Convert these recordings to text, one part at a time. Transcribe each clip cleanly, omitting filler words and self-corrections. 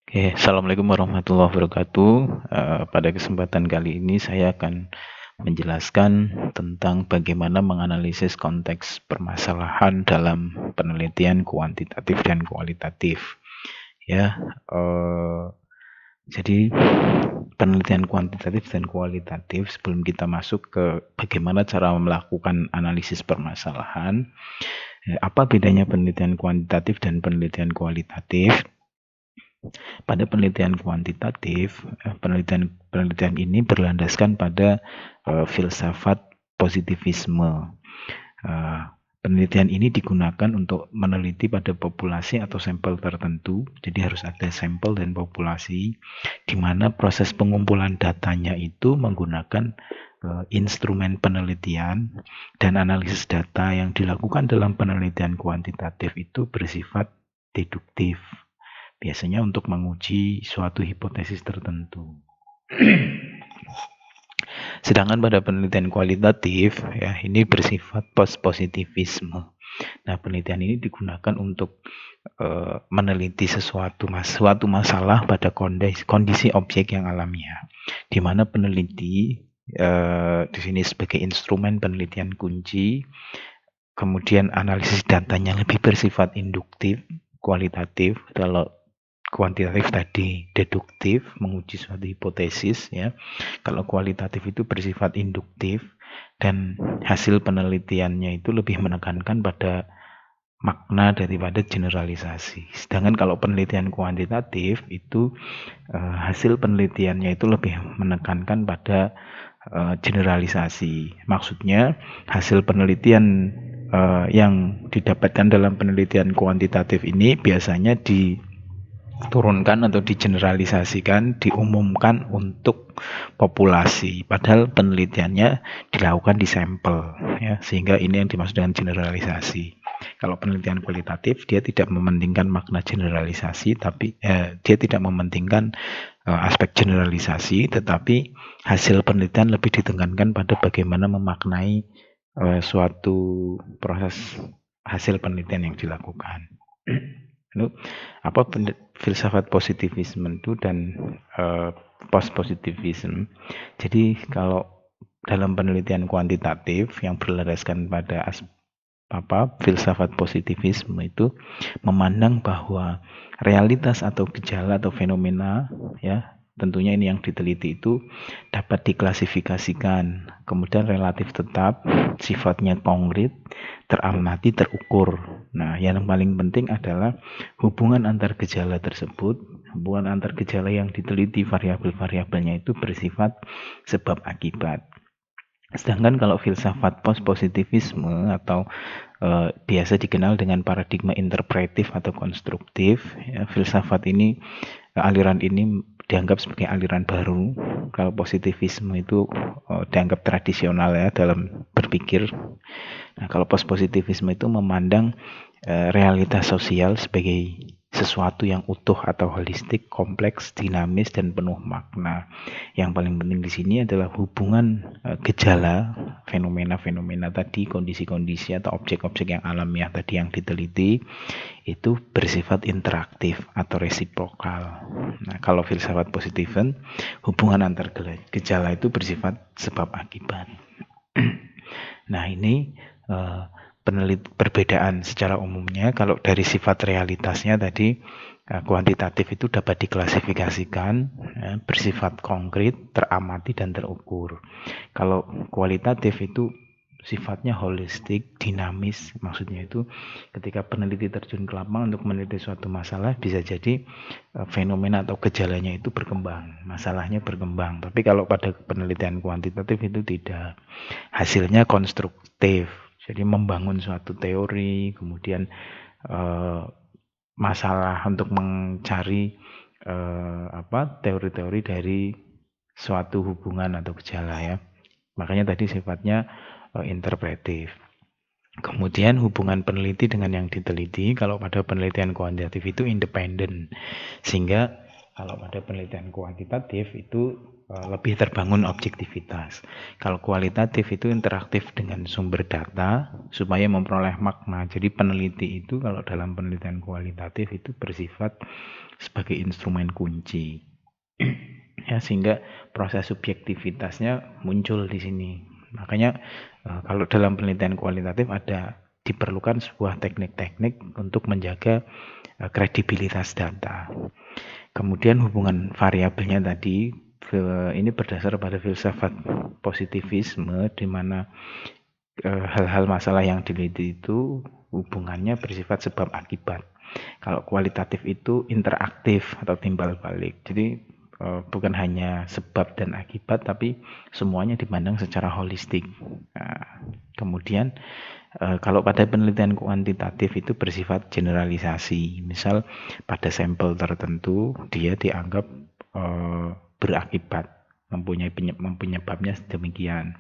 Oke, Assalamualaikum warahmatullahi wabarakatuh. Pada kesempatan kali ini saya akan menjelaskan tentang bagaimana menganalisis konteks permasalahan dalam penelitian kuantitatif dan kualitatif. Ya, jadi penelitian kuantitatif dan kualitatif sebelum kita masuk ke bagaimana cara melakukan analisis permasalahan, apa bedanya penelitian kuantitatif dan penelitian kualitatif? Pada penelitian kuantitatif, penelitian ini berlandaskan pada filsafat positivisme. Penelitian ini digunakan untuk meneliti pada populasi atau sampel tertentu, jadi harus ada sampel dan populasi, di mana proses pengumpulan datanya itu menggunakan instrumen penelitian dan analisis data yang dilakukan dalam penelitian kuantitatif itu bersifat deduktif. Biasanya untuk menguji suatu hipotesis tertentu. Sedangkan pada penelitian kualitatif, ya ini bersifat post-positivisme. Nah, penelitian ini digunakan untuk meneliti suatu masalah pada kondisi objek yang alamiah, di mana peneliti di sini sebagai instrumen penelitian kunci, kemudian analisis datanya lebih bersifat induktif, kualitatif. Kalau kuantitatif tadi deduktif, menguji suatu hipotesis, ya. Kalau kualitatif itu bersifat induktif dan hasil penelitiannya itu lebih menekankan pada makna daripada generalisasi. Sedangkan kalau penelitian kuantitatif itu hasil penelitiannya itu lebih menekankan pada generalisasi. Maksudnya hasil penelitian yang didapatkan dalam penelitian kuantitatif ini biasanya diturunkan atau digeneralisasikan, diumumkan untuk populasi, padahal penelitiannya dilakukan di sampel, ya, sehingga ini yang dimaksud dengan generalisasi. Kalau penelitian kualitatif, dia tidak mementingkan makna generalisasi, tapi dia tidak mementingkan aspek generalisasi, tetapi hasil penelitian lebih ditekankan pada bagaimana memaknai suatu proses hasil penelitian yang dilakukan. Lalu, apa filsafat positivisme itu dan post-positivism? Jadi kalau dalam penelitian kuantitatif yang berlandaskan pada filsafat positivisme itu memandang bahwa realitas atau gejala atau fenomena, ya, tentunya ini yang diteliti itu dapat diklasifikasikan, kemudian relatif tetap, sifatnya konkret, teramati, terukur. Nah, yang paling penting adalah hubungan antar gejala tersebut, hubungan antar gejala yang diteliti variabel-variabelnya itu bersifat sebab akibat. Sedangkan kalau filsafat post-positivisme atau biasa dikenal dengan paradigma interpretif atau konstruktif, ya, filsafat ini, aliran ini dianggap sebagai aliran baru. Kalau positivisme itu dianggap tradisional, ya, dalam berpikir. Nah, kalau post-positivisme itu memandang realitas sosial sebagai sesuatu yang utuh atau holistik, kompleks, dinamis, dan penuh makna. Yang paling penting di sini adalah hubungan gejala, fenomena-fenomena tadi, kondisi-kondisi atau objek-objek yang alamiah tadi yang diteliti, itu bersifat interaktif atau resiprokal. Nah, kalau filsafat positifan, hubungan antar gejala itu bersifat sebab akibat. Nah, ini perbedaan secara umumnya. Kalau dari sifat realitasnya tadi, kuantitatif itu dapat diklasifikasikan, ya, bersifat konkret, teramati, dan terukur. Kalau kualitatif itu sifatnya holistik, dinamis. Maksudnya itu ketika peneliti terjun ke lapangan untuk meneliti suatu masalah, bisa jadi fenomena atau gejalanya itu berkembang, masalahnya berkembang. Tapi kalau pada penelitian kuantitatif itu tidak. Hasilnya konstruktif. Jadi membangun suatu teori, kemudian masalah untuk mencari teori-teori dari suatu hubungan atau gejala, ya. Makanya tadi sifatnya interpretif. Kemudian hubungan peneliti dengan yang diteliti, kalau pada penelitian kuantitatif itu independen. Sehingga kalau pada penelitian kuantitatif itu lebih terbangun objektivitas. Kalau kualitatif itu interaktif dengan sumber data supaya memperoleh makna. Jadi peneliti itu kalau dalam penelitian kualitatif itu bersifat sebagai instrumen kunci. Ya, sehingga proses subjektivitasnya muncul di sini. Makanya kalau dalam penelitian kualitatif diperlukan sebuah teknik-teknik untuk menjaga kredibilitas data. Kemudian hubungan variabelnya tadi ini berdasar pada filsafat positivisme, di mana hal-hal masalah yang diteliti itu hubungannya bersifat sebab akibat. Kalau kualitatif itu interaktif atau timbal balik. Jadi bukan hanya sebab dan akibat, tapi semuanya dipandang secara holistik. Nah, kemudian kalau pada penelitian kuantitatif itu bersifat generalisasi. Misal pada sampel tertentu dia dianggap berakibat, mempunyai penyebabnya demikian.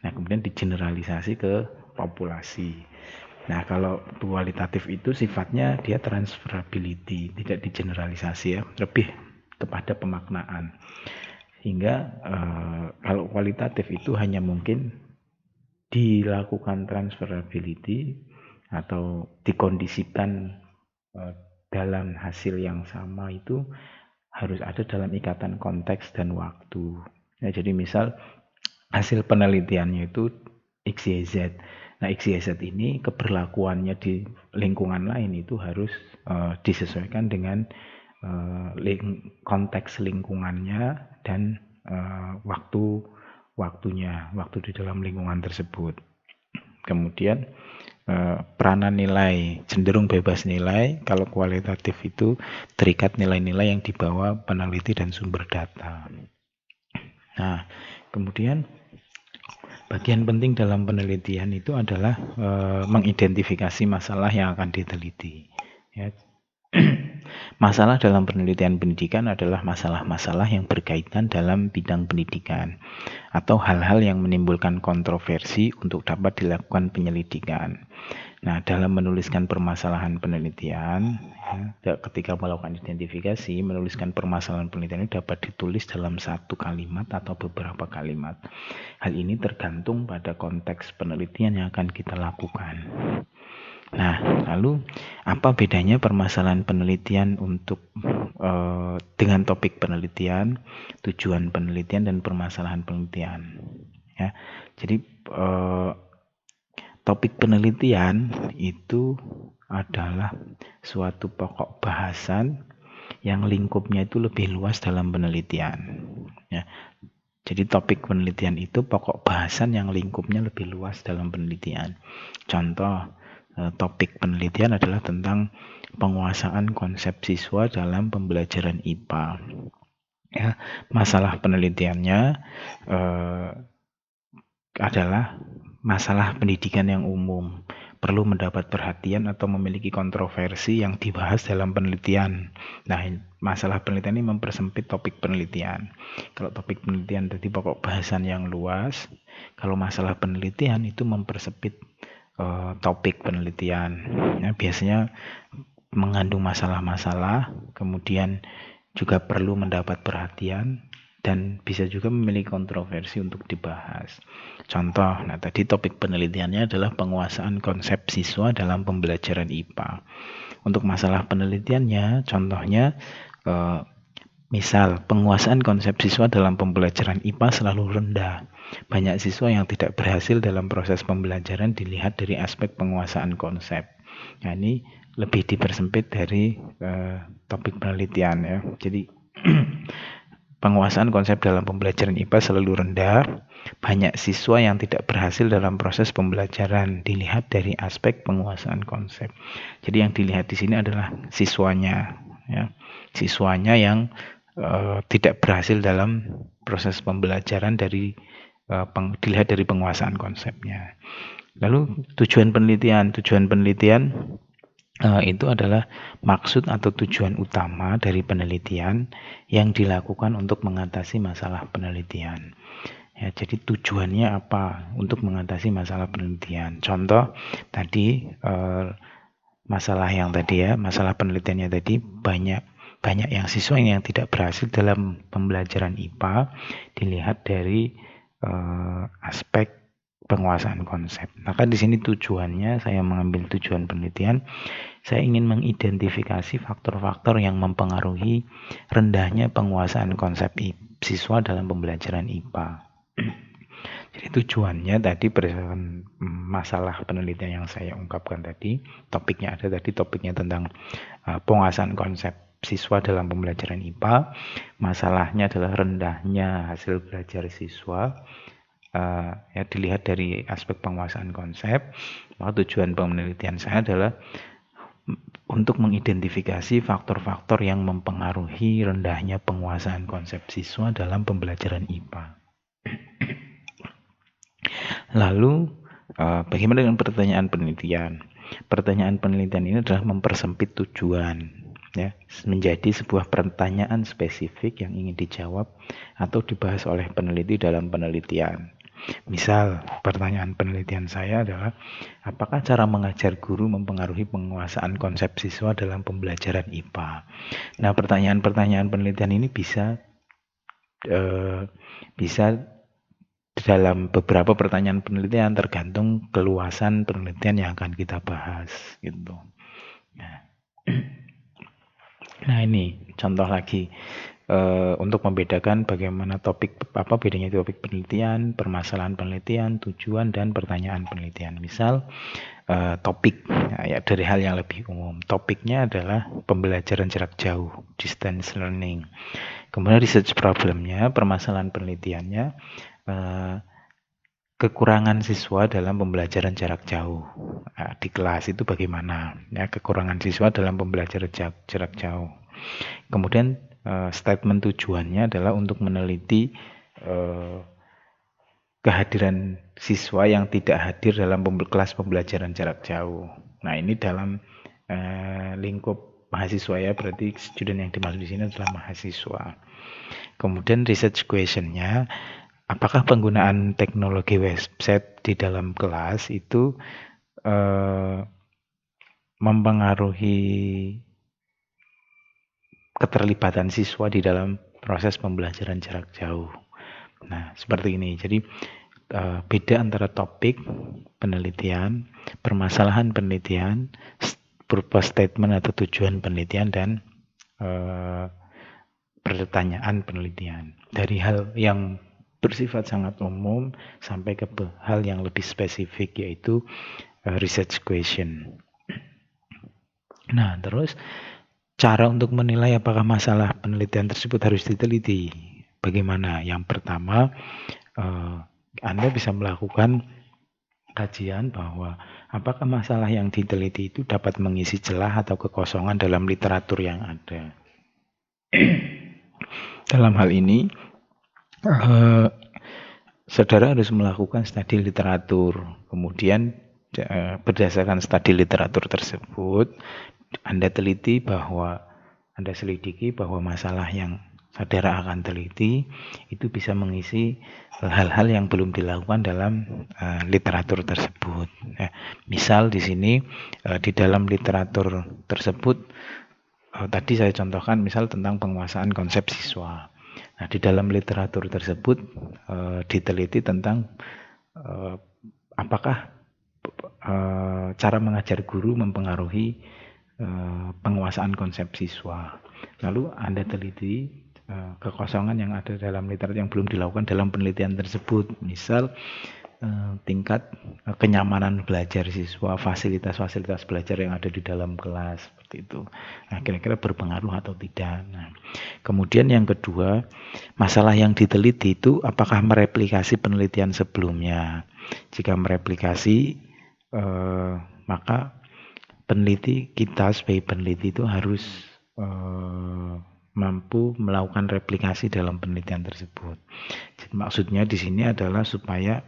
Nah, kemudian digeneralisasi ke populasi. Nah, kalau kualitatif itu sifatnya dia transferability, tidak digeneralisasi ya, lebih kepada pemaknaan. Sehingga kalau kualitatif itu hanya mungkin dilakukan transferability atau dikondisikan dalam hasil yang sama itu harus ada dalam ikatan konteks dan waktu. Ya, jadi misal hasil penelitiannya itu XYZ. Nah, XYZ ini keberlakuannya di lingkungan lain itu harus disesuaikan dengan konteks lingkungannya dan waktu di dalam lingkungan tersebut. Kemudian peranan nilai cenderung bebas nilai. Kalau kualitatif itu terikat nilai-nilai yang dibawa peneliti dan sumber data. Nah, kemudian bagian penting dalam penelitian itu adalah mengidentifikasi masalah yang akan diteliti. Ya. Masalah dalam penelitian pendidikan adalah masalah-masalah yang berkaitan dalam bidang pendidikan atau hal-hal yang menimbulkan kontroversi untuk dapat dilakukan penyelidikan. Nah, dalam menuliskan permasalahan penelitian, ketika melakukan identifikasi, menuliskan permasalahan penelitian itu dapat ditulis dalam satu kalimat atau beberapa kalimat. Hal ini tergantung pada konteks penelitian yang akan kita lakukan. Nah, lalu apa bedanya permasalahan penelitian dengan topik penelitian, tujuan penelitian, dan permasalahan penelitian? Ya, jadi topik penelitian itu adalah suatu pokok bahasan yang lingkupnya itu lebih luas dalam penelitian. Ya, jadi topik penelitian itu pokok bahasan yang lingkupnya lebih luas dalam penelitian. Contoh, topik penelitian adalah tentang penguasaan konsep siswa dalam pembelajaran IPA. Ya, masalah penelitiannya adalah masalah pendidikan yang umum, perlu mendapat perhatian atau memiliki kontroversi yang dibahas dalam penelitian. Nah, masalah penelitian ini mempersempit topik penelitian. Kalau topik penelitian tadi pokok bahasan yang luas, kalau masalah penelitian itu mempersempit topik penelitian. Ya, biasanya mengandung masalah-masalah, kemudian juga perlu mendapat perhatian, dan bisa juga memiliki kontroversi untuk dibahas. Contoh, nah tadi topik penelitiannya adalah penguasaan konsep siswa dalam pembelajaran IPA. Untuk masalah penelitiannya, contohnya misal penguasaan konsep siswa dalam pembelajaran IPA selalu rendah. Banyak siswa yang tidak berhasil dalam proses pembelajaran dilihat dari aspek penguasaan konsep. Nah, ini lebih dipersempit dari topik penelitian ya. Jadi penguasaan konsep dalam pembelajaran IPA selalu rendah. Banyak siswa yang tidak berhasil dalam proses pembelajaran dilihat dari aspek penguasaan konsep. Jadi yang dilihat di sini adalah siswanya, ya. Siswanya yang tidak berhasil dalam proses pembelajaran dilihat dari penguasaan konsepnya. Lalu tujuan penelitian itu adalah maksud atau tujuan utama dari penelitian yang dilakukan untuk mengatasi masalah penelitian. Ya, jadi tujuannya apa untuk mengatasi masalah penelitian? Contoh tadi masalah penelitiannya tadi banyak banyak yang siswa yang tidak berhasil dalam pembelajaran IPA dilihat dari aspek penguasaan konsep. Maka di sini tujuannya saya mengambil tujuan penelitian, saya ingin mengidentifikasi faktor-faktor yang mempengaruhi rendahnya penguasaan konsep siswa dalam pembelajaran IPA. Jadi tujuannya tadi berdasarkan masalah penelitian yang saya ungkapkan tadi, topiknya ada tadi, topiknya tentang penguasaan konsep siswa dalam pembelajaran IPA. Masalahnya adalah rendahnya hasil belajar siswa. Ya dilihat dari aspek penguasaan konsep. Maka tujuan penelitian saya adalah untuk mengidentifikasi faktor-faktor yang mempengaruhi rendahnya penguasaan konsep siswa dalam pembelajaran IPA. Lalu bagaimana dengan pertanyaan penelitian? Pertanyaan penelitian ini adalah mempersempit tujuan, ya, menjadi sebuah pertanyaan spesifik yang ingin dijawab atau dibahas oleh peneliti dalam penelitian. Misal, pertanyaan penelitian saya adalah, apakah cara mengajar guru mempengaruhi penguasaan konsep siswa dalam pembelajaran IPA? Nah, pertanyaan-pertanyaan penelitian ini bisa dalam beberapa pertanyaan penelitian tergantung keluasan penelitian yang akan kita bahas, gitu. Nah, ini contoh lagi. Untuk membedakan bagaimana bedanya topik penelitian, permasalahan penelitian, tujuan, dan pertanyaan penelitian. Misal topik, ya dari hal yang lebih umum. Topiknya adalah pembelajaran jarak jauh, distance learning. Kemudian research problemnya, permasalahan penelitiannya, kekurangan siswa dalam pembelajaran jarak jauh. Di kelas itu bagaimana? Ya, kekurangan siswa dalam pembelajaran jarak jauh. Kemudian statement tujuannya adalah untuk meneliti kehadiran siswa yang tidak hadir dalam kelas pembelajaran jarak jauh. Nah, ini dalam lingkup mahasiswa, ya, berarti student yang dimaksud di sini adalah mahasiswa. Kemudian research question-nya, apakah penggunaan teknologi website di dalam kelas itu mempengaruhi keterlibatan siswa di dalam proses pembelajaran jarak jauh. Nah, seperti ini. Jadi beda antara topik penelitian, permasalahan penelitian, purpose statement atau tujuan penelitian, dan pertanyaan penelitian. Dari hal yang bersifat sangat umum sampai ke hal yang lebih spesifik, yaitu research question. Nah, terus cara untuk menilai apakah masalah penelitian tersebut harus diteliti. Bagaimana? Yang pertama, Anda bisa melakukan kajian bahwa apakah masalah yang diteliti itu dapat mengisi celah atau kekosongan dalam literatur yang ada. Dalam hal ini, saudara harus melakukan studi literatur. Kemudian berdasarkan studi literatur tersebut, Anda selidiki bahwa masalah yang saudara akan teliti itu bisa mengisi hal-hal yang belum dilakukan dalam literatur tersebut. Misal di sini di dalam literatur tersebut tadi saya contohkan misal tentang penguasaan konsep siswa. Nah, di dalam literatur tersebut diteliti tentang apakah cara mengajar guru mempengaruhi penguasaan konsep siswa. Lalu Anda teliti kekosongan yang ada dalam literatur yang belum dilakukan dalam penelitian tersebut. Misal tingkat kenyamanan belajar siswa, fasilitas-fasilitas belajar yang ada di dalam kelas, seperti itu. Nah, kira-kira berpengaruh atau tidak. Nah, kemudian yang kedua, masalah yang diteliti itu apakah mereplikasi penelitian sebelumnya. Jika mereplikasi, maka kita sebagai peneliti itu harus mampu melakukan replikasi dalam penelitian tersebut. Jadi, maksudnya di sini adalah supaya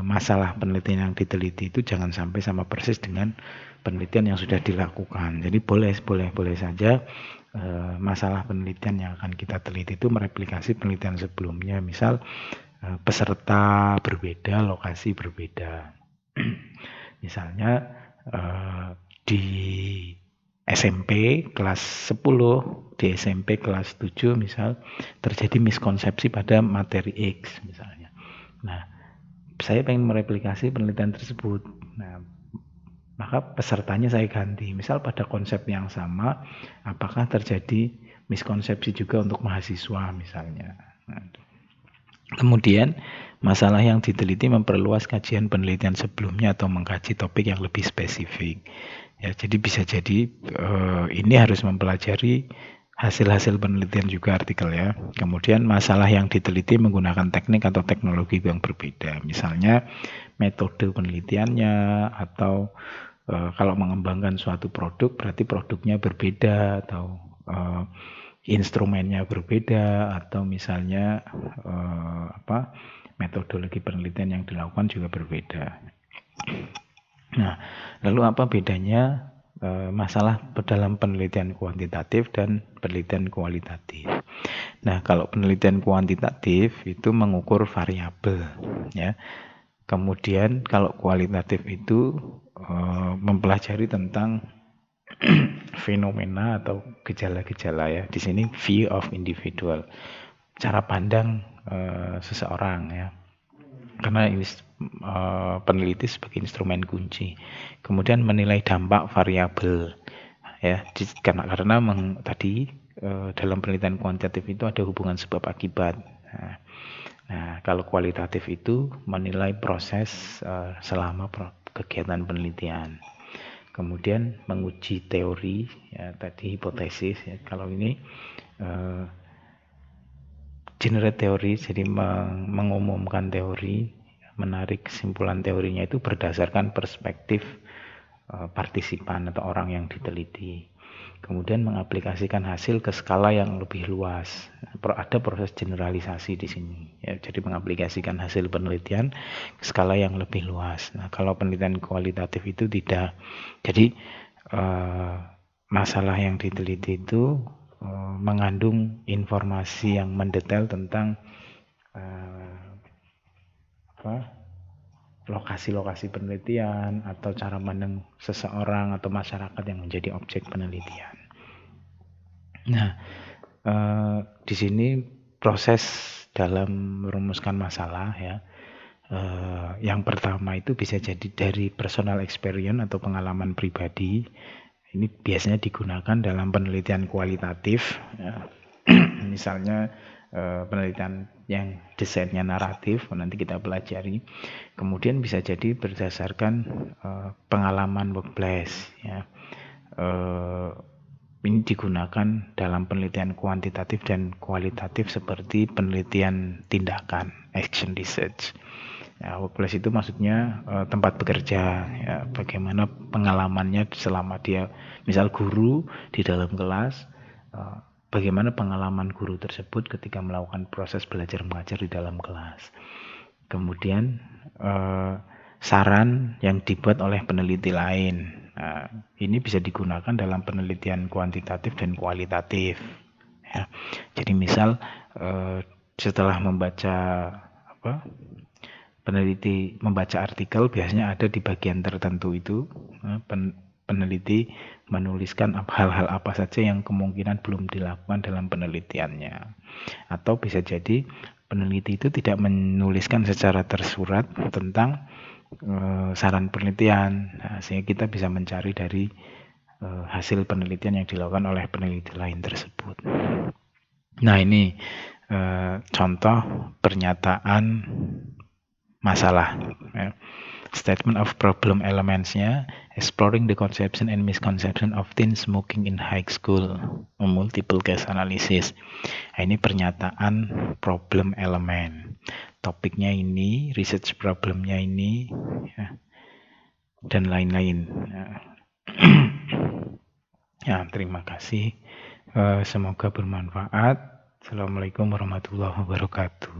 masalah penelitian yang diteliti itu jangan sampai sama persis dengan penelitian yang sudah dilakukan. Jadi boleh saja masalah penelitian yang akan kita teliti itu mereplikasi penelitian sebelumnya. Misal peserta berbeda, lokasi berbeda. Misalnya di SMP kelas 10, di SMP kelas 7 misal terjadi miskonsepsi pada materi X misalnya. Nah, saya pengen mereplikasi penelitian tersebut. Nah, maka pesertanya saya ganti. Misal pada konsep yang sama, apakah terjadi miskonsepsi juga untuk mahasiswa misalnya. Nah, kemudian masalah yang diteliti memperluas kajian penelitian sebelumnya atau mengkaji topik yang lebih spesifik. Ya, jadi bisa jadi ini harus mempelajari hasil-hasil penelitian juga artikel ya. Kemudian masalah yang diteliti menggunakan teknik atau teknologi yang berbeda. Misalnya metode penelitiannya atau kalau mengembangkan suatu produk berarti produknya berbeda atau instrumennya berbeda atau misalnya metodologi penelitian yang dilakukan juga berbeda. Nah, lalu apa bedanya masalah dalam penelitian kuantitatif dan penelitian kualitatif? Nah, kalau penelitian kuantitatif itu mengukur variabel, ya. Kemudian kalau kualitatif itu mempelajari tentang fenomena atau gejala-gejala ya. Di sini view of individual, cara pandang seseorang ya. Karena ini peneliti sebagai instrumen kunci. Kemudian menilai dampak variabel ya. Karena tadi dalam penelitian kuantitatif itu ada hubungan sebab akibat. Nah, kalau kualitatif itu menilai proses selama kegiatan penelitian. Kemudian menguji teori, ya, tadi hipotesis. Ya. Kalau ini generate teori, jadi mengumumkan teori, menarik kesimpulan teorinya itu berdasarkan perspektif partisipan atau orang yang diteliti. Kemudian mengaplikasikan hasil ke skala yang lebih luas. Ada proses generalisasi di sini. Ya, jadi mengaplikasikan hasil penelitian ke skala yang lebih luas. Nah, kalau penelitian kualitatif itu tidak. Jadi masalah yang diteliti itu mengandung informasi yang mendetail tentang lokasi-lokasi penelitian atau cara pandang seseorang atau masyarakat yang menjadi objek penelitian. Nah, di sini proses dalam merumuskan masalah ya. Yang pertama itu bisa jadi dari personal experience atau pengalaman pribadi. Ini biasanya digunakan dalam penelitian kualitatif. Ya. Misalnya penelitian yang desainnya naratif, nanti kita pelajari. Kemudian bisa jadi berdasarkan pengalaman workplace. Ya. Ini digunakan dalam penelitian kuantitatif dan kualitatif seperti penelitian tindakan, action research. Ya, workplace itu maksudnya tempat bekerja, ya, bagaimana pengalamannya selama dia, misal guru di dalam kelas, bagaimana pengalaman guru tersebut ketika melakukan proses belajar mengajar di dalam kelas. Kemudian saran yang dibuat oleh peneliti lain. Nah, ini bisa digunakan dalam penelitian kuantitatif dan kualitatif. Ya. Jadi misal setelah membaca peneliti membaca artikel, biasanya ada di bagian tertentu itu peneliti menuliskan hal-hal apa saja yang kemungkinan belum dilakukan dalam penelitiannya. Atau bisa jadi peneliti itu tidak menuliskan secara tersurat tentang saran penelitian, nah, sehingga kita bisa mencari dari hasil penelitian yang dilakukan oleh peneliti lain tersebut. Nah, ini contoh pernyataan masalah. Ya. Statement of problem elements-nya, exploring the conception and misconception of teen smoking in high school, multiple case analysis. Nah, ini pernyataan problem elemen. Topiknya ini, research problemnya ini, ya, dan lain-lain. Ya, terima kasih. Semoga bermanfaat. Assalamualaikum warahmatullahi wabarakatuh.